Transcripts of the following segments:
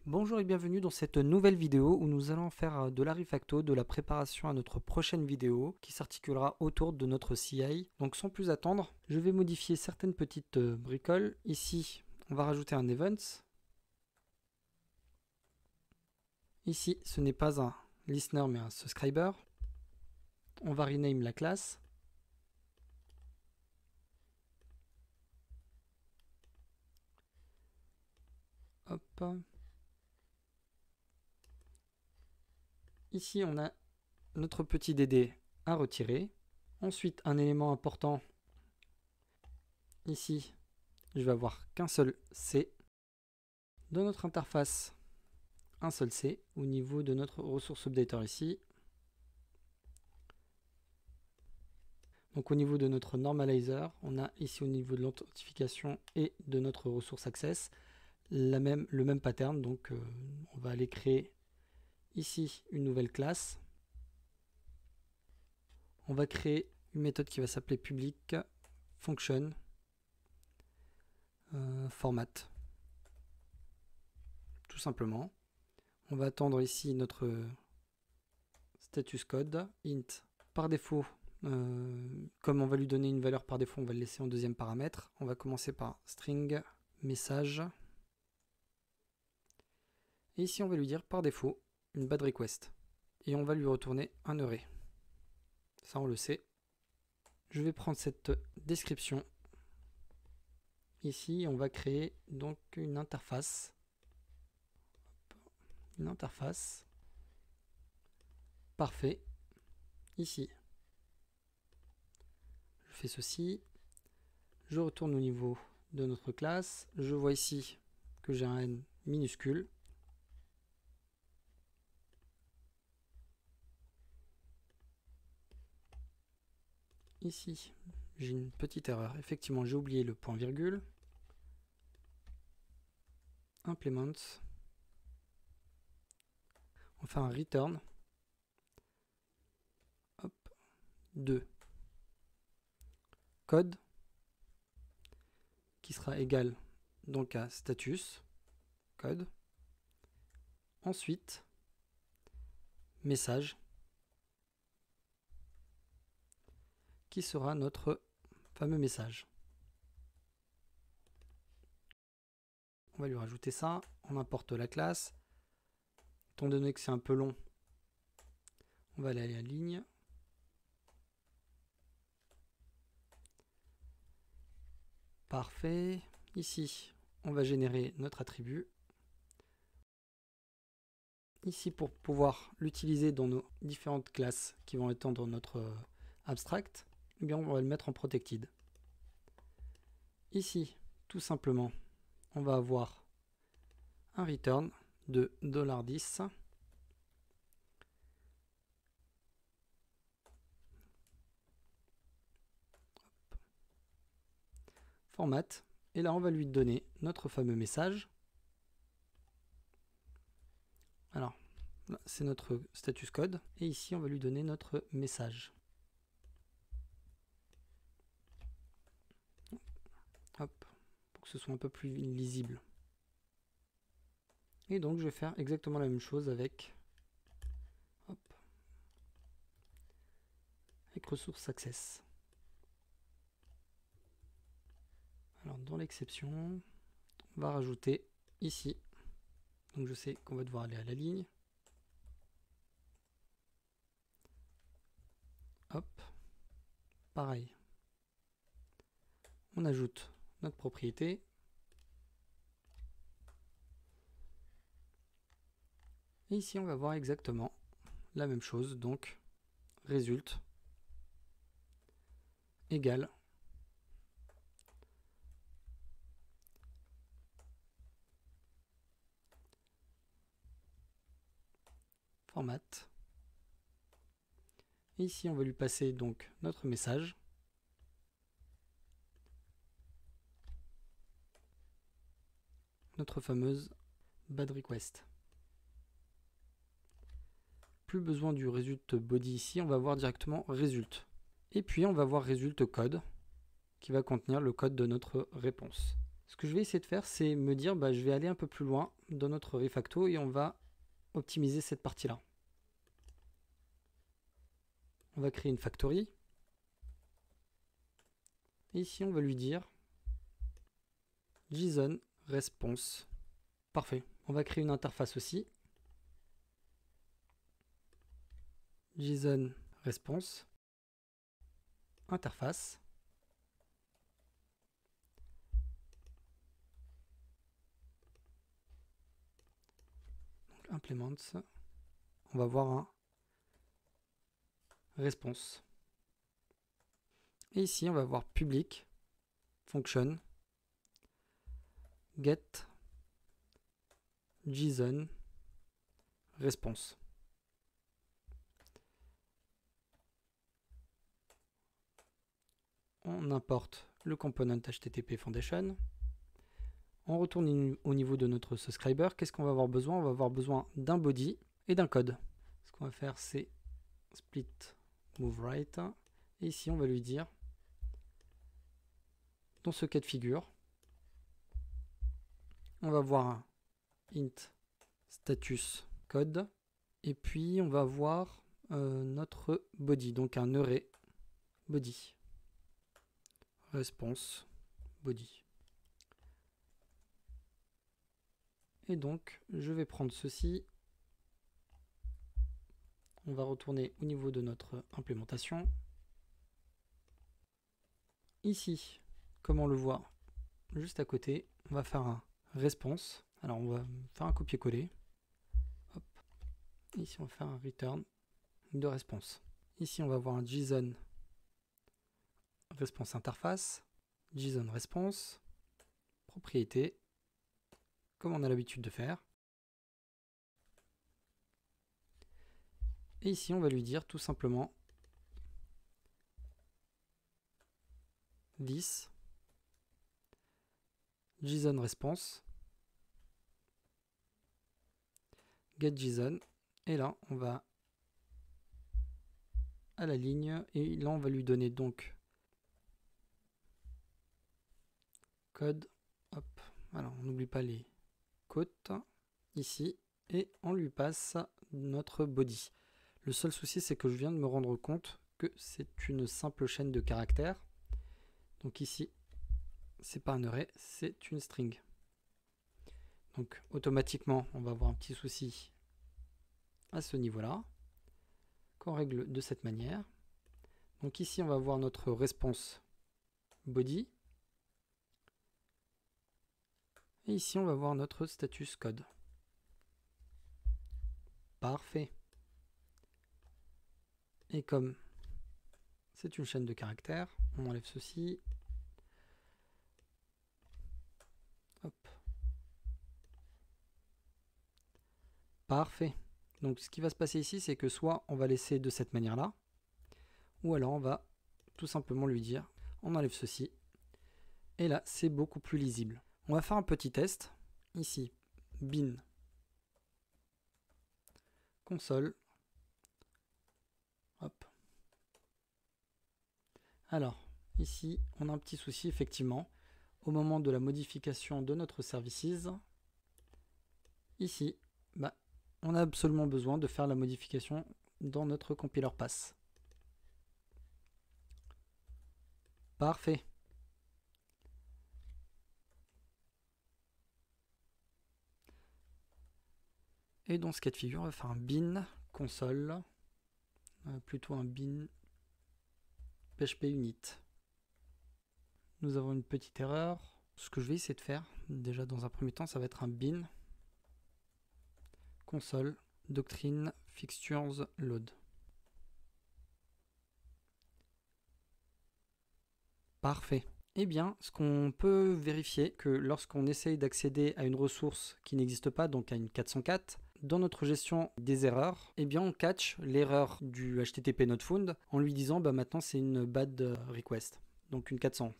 Bonjour et bienvenue dans cette nouvelle vidéo où nous allons faire de la refacto, de la préparation à notre prochaine vidéo qui s'articulera autour de notre CI. Donc sans plus attendre, je vais modifier certaines petites bricoles. Ici, on va rajouter un event. Ici, ce n'est pas un listener mais un subscriber. On va rename la classe. Hop. Ici, on a notre petit DD à retirer. Ensuite, un élément important. Ici, je vais avoir qu'un seul C. Dans notre interface, un seul C au niveau de notre ressource updater ici. Donc au niveau de notre normalizer, on a ici au niveau de l'authentification et de notre ressource access le même pattern. Donc on va aller créer ici une nouvelle classe. On va créer une méthode qui va s'appeler public function format. Tout simplement. On va attendre ici notre status code int. Par défaut, comme on va lui donner une valeur par défaut, on va le laisser en deuxième paramètre. On va commencer par string message. Et ici, on va lui dire par défaut une bad request. Et on va lui retourner un array. Ça, on le sait. Je vais prendre cette description. Ici, on va créer donc une interface. Une interface. Parfait. Ici, je fais ceci. Je retourne au niveau de notre classe. Je vois ici que j'ai un n minuscule. Ici, j'ai une petite erreur. Effectivement, j'ai oublié le point virgule. Implement. On fait un return. Hop, 2. Code qui sera égal donc à status code. Ensuite, message qui sera notre fameux message. On va lui rajouter ça. On importe la classe. Étant donné que c'est un peu long, on va aller à la ligne. Parfait. Ici, on va générer notre attribut. Ici, pour pouvoir l'utiliser dans nos différentes classes qui vont être dans notre abstract, eh bien, on va le mettre en protected. Ici, tout simplement, on va avoir un return de $10. Format. Et là, on va lui donner notre fameux message. Alors, c'est notre status code. Et ici, on va lui donner notre message. Hop, pour que ce soit un peu plus lisible. Et donc, je vais faire exactement la même chose avec, ressource access. Alors, dans l'exception, on va rajouter ici. Donc, je sais qu'on va devoir aller à la ligne. Hop, pareil. On ajoute notre propriété. Et ici, on va voir exactement la même chose. Donc, résulte égale format. Et ici, on va lui passer donc notre message. Notre fameuse bad request. Plus besoin du result body ici, on va voir directement result. Et puis on va voir result code qui va contenir le code de notre réponse. Ce que je vais essayer de faire, c'est me dire, je vais aller un peu plus loin dans notre refacto et on va optimiser cette partie-là. On va créer une factory. Et ici, on va lui dire JSON response. Parfait. On va créer une interface aussi. JSON response. Interface. Donc, implements. On va voir un response. Et ici, on va voir public function get JSON response. On importe le component HTTP Foundation. On retourne au niveau de notre subscriber. Qu'est-ce qu'on va avoir besoin? On va avoir besoin d'un body et d'un code. Ce qu'on va faire, c'est split move right. Et ici, on va lui dire, dans ce cas de figure, on va avoir un int status code. Et puis, on va avoir notre body, donc un array body. Response body. Et donc, je vais prendre ceci. On va retourner au niveau de notre implémentation. Ici, comme on le voit juste à côté, on va faire un response. Alors, on va faire un copier-coller. Ici, on va faire un return de response. Ici, on va avoir un JSON response interface, JSON response, propriété, comme on a l'habitude de faire. Et ici, on va lui dire tout simplement this JSON response get JSON. Et là, on va à la ligne et là, on va lui donner donc code. Hop. Alors, on n'oublie pas les côtes ici et on lui passe notre body. Le seul souci, c'est que je viens de me rendre compte que c'est une simple chaîne de caractères. Donc ici, c'est pas un array, c'est une string. Donc automatiquement, on va avoir un petit souci à ce niveau-là, qu'on règle de cette manière. Donc ici, on va voir notre response body. Et ici, on va voir notre status code. Parfait. Et comme c'est une chaîne de caractères, on enlève ceci. Hop. Parfait. Donc ce qui va se passer ici, c'est que soit on va laisser de cette manière-là, ou alors on va tout simplement lui dire, on enlève ceci. Et là, c'est beaucoup plus lisible. On va faire un petit test. Ici, bin console. Hop. Alors, ici, on a un petit souci, effectivement. Au moment de la modification de notre services, ici, on a absolument besoin de faire la modification dans notre compiler pass. Parfait. Et dans ce cas de figure, on va faire un bin console, plutôt un bin php unit. Nous avons une petite erreur. Ce que je vais essayer de faire, déjà dans un premier temps, ça va être un bin console doctrine fixtures load. Parfait. Eh bien, ce qu'on peut vérifier, que lorsqu'on essaye d'accéder à une ressource qui n'existe pas, donc à une 404, dans notre gestion des erreurs, eh bien on catch l'erreur du HTTP not found en lui disant maintenant c'est une bad request, donc une 400.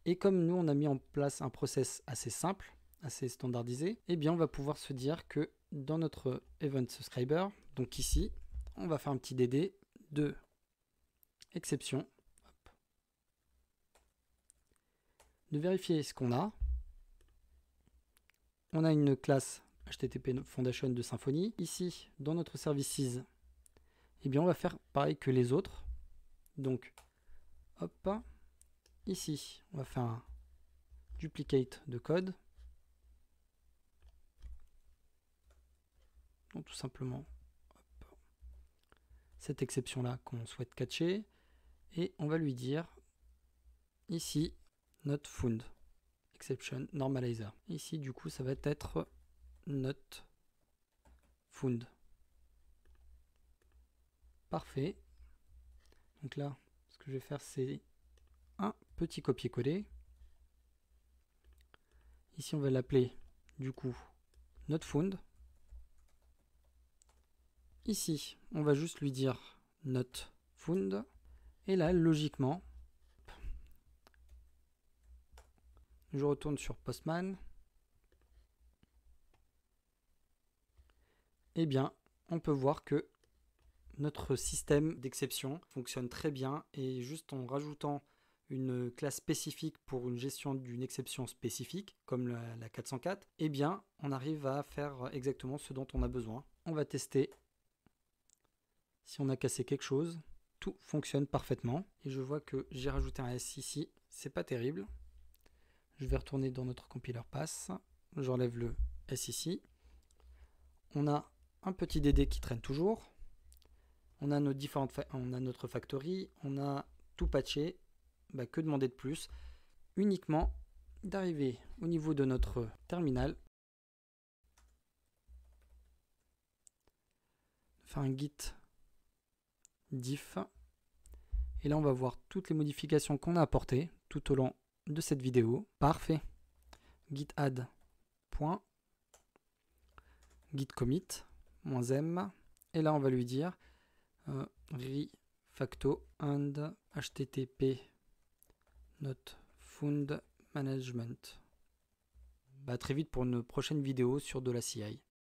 Et comme nous on a mis en place un process assez simple, assez standardisé, eh bien on va pouvoir se dire que dans notre event subscriber, donc ici, on va faire un petit dd de exception, de vérifier ce qu'on a. on a une classe HTTP Foundation de Symfony. Ici, dans notre services, eh bien, on va faire pareil que les autres. Donc, hop, ici, on va faire un duplicate de code. Donc, tout simplement, hop, cette exception-là qu'on souhaite catcher. Et on va lui dire, ici, not found, exception normalizer. Ici, du coup, ça va être not found. Parfait. Donc là, ce que je vais faire, c'est un petit copier-coller. Ici, on va l'appeler, du coup, not found. Ici, on va juste lui dire not found. Et là, logiquement, je retourne sur Postman. Eh bien, on peut voir que notre système d'exception fonctionne très bien et juste en rajoutant une classe spécifique pour une gestion d'une exception spécifique, comme la 404, eh bien, on arrive à faire exactement ce dont on a besoin. On va tester si on a cassé quelque chose. Tout fonctionne parfaitement. Et je vois que j'ai rajouté un S ici. C'est pas terrible. Je vais retourner dans notre compiler pass. J'enlève le S ici. On a un petit DD qui traîne toujours. On a notre factory. On a tout patché. Bah, que demander de plus? Uniquement d'arriver au niveau de notre terminal, faire un git diff, et là on va voir toutes les modifications qu'on a apportées tout au long de cette vidéo. Parfait. Git add point, git commit -m, et là on va lui dire refacto and http not found management. Bah, très vite pour une prochaine vidéo sur de la CI.